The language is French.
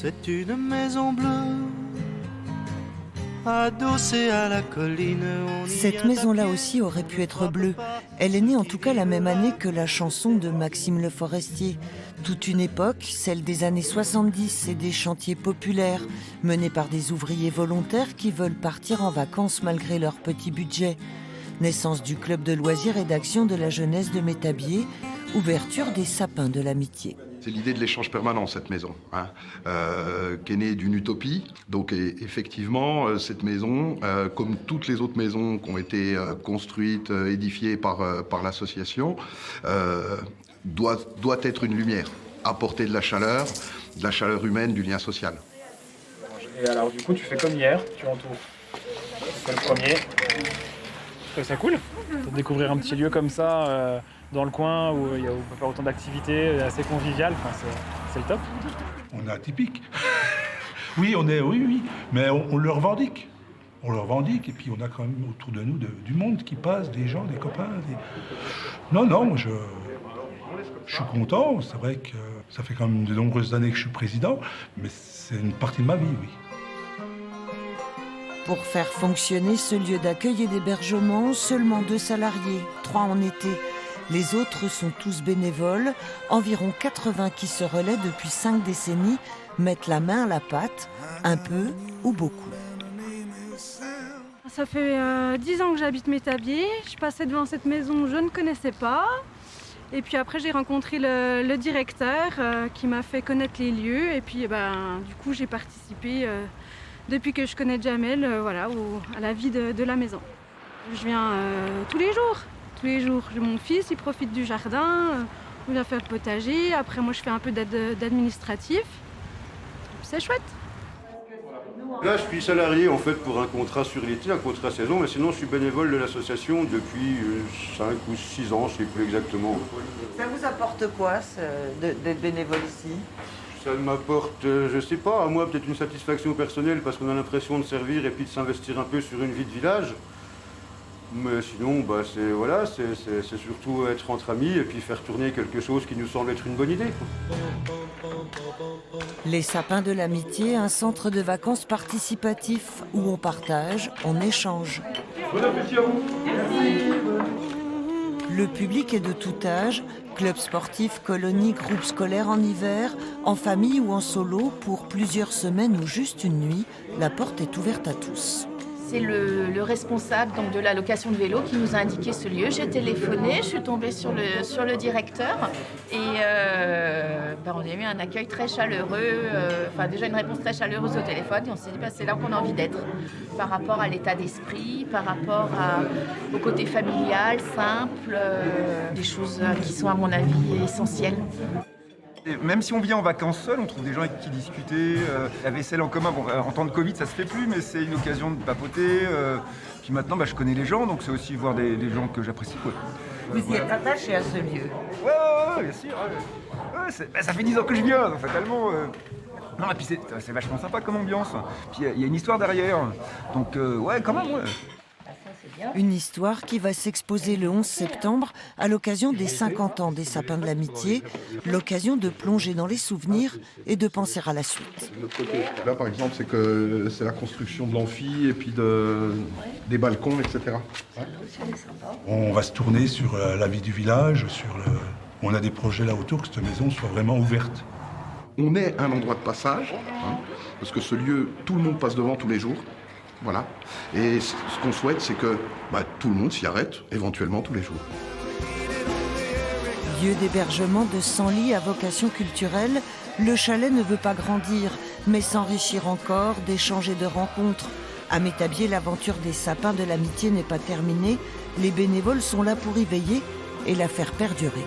C'est une maison bleue, adossée à la colline. Cette maison-là aussi aurait pu être bleue. Elle est née en tout cas la même année que la chanson de Maxime Le Forestier. Toute une époque, celle des années 70 et des chantiers populaires, menés par des ouvriers volontaires qui veulent partir en vacances malgré leur petit budget. Naissance du club de loisirs et d'action de la jeunesse de Métabier, ouverture des sapins de l'amitié. C'est l'idée de l'échange permanent, cette maison, qui est née d'une utopie. Donc effectivement, cette maison, comme toutes les autres maisons qui ont été construites, édifiées par l'association, doit être une lumière, apporter de la chaleur humaine, du lien social. Et alors du coup, tu fais comme hier, tu entoures. C'est le premier. Je trouve ça cool de découvrir un petit lieu comme ça dans le coin où on peut faire autant d'activités, assez convivial. Enfin, c'est le top. On est atypique. Oui, mais on le revendique. On le revendique et puis on a quand même autour de nous du monde qui passe, des gens, des copains. Non, je suis content. C'est vrai que ça fait quand même de nombreuses années que je suis président, mais c'est une partie de ma vie, oui. Pour faire fonctionner ce lieu d'accueil et d'hébergement, seulement 2 salariés, 3 en été. Les autres sont tous bénévoles, environ 80 qui se relaient depuis 5 décennies, mettent la main à la pâte, un peu ou beaucoup. Ça fait 10 ans que j'habite Métabier. Je passais devant cette maison, je ne connaissais pas. Et puis après, j'ai rencontré le directeur qui m'a fait connaître les lieux. Et puis du coup, j'ai participé depuis que je connais Jamel à la vie de la maison. Je viens tous les jours. J'ai mon fils, il profite du jardin, on vient faire le potager. Après, moi, je fais un peu d'administratif. C'est chouette. Là, je suis salarié en fait pour un contrat sur l'été, un contrat saison, mais sinon, je suis bénévole de l'association depuis 5 ou 6 ans, je ne sais plus exactement. Ça vous apporte quoi d'être bénévole ici ? Ça m'apporte, je sais pas, à moi peut-être une satisfaction personnelle parce qu'on a l'impression de servir et puis de s'investir un peu sur une vie de village. Mais sinon, c'est surtout être entre amis et puis faire tourner quelque chose qui nous semble être une bonne idée. Les sapins de l'amitié, un centre de vacances participatif où on partage, on échange. Bon appétit à vous. Le public est de tout âge, club sportif, colonies, groupes scolaires en hiver, en famille ou en solo, pour plusieurs semaines ou juste une nuit, la porte est ouverte à tous. C'est le responsable donc, de la location de vélo qui nous a indiqué ce lieu. J'ai téléphoné, je suis tombée sur le directeur et on a eu un accueil très chaleureux, déjà une réponse très chaleureuse au téléphone et on s'est dit c'est là qu'on a envie d'être par rapport à l'état d'esprit, par rapport au côté familial, simple, des choses qui sont à mon avis essentielles. Même si on vient en vacances seul, on trouve des gens avec qui discuter. La vaisselle en commun, en temps de Covid, ça se fait plus, mais c'est une occasion de papoter. Puis maintenant, je connais les gens, donc c'est aussi voir des gens que j'apprécie. Quoi. Vous y êtes attaché à ce lieu ? Ouais, bien sûr. Ouais, ça fait 10 ans que je viens, donc fatalement. Non, et puis c'est vachement sympa comme ambiance. Puis il y a une histoire derrière. Donc, quand même, ouais. Une histoire qui va s'exposer le 11 septembre à l'occasion des 50 ans des sapins de l'amitié, l'occasion de plonger dans les souvenirs et de penser à la suite. Là, par exemple, c'est la construction de l'amphi et puis des balcons, etc. Ouais. On va se tourner sur la vie du village, on a des projets là autour que cette maison soit vraiment ouverte. On est un endroit de passage, parce que ce lieu, tout le monde passe devant tous les jours. Voilà. Et ce qu'on souhaite, c'est que tout le monde s'y arrête, éventuellement tous les jours. Lieu d'hébergement de 100 lits à vocation culturelle, le chalet ne veut pas grandir, mais s'enrichir encore, d'échanges et de rencontres. À Métabier, l'aventure des sapins de l'amitié n'est pas terminée. Les bénévoles sont là pour y veiller et la faire perdurer.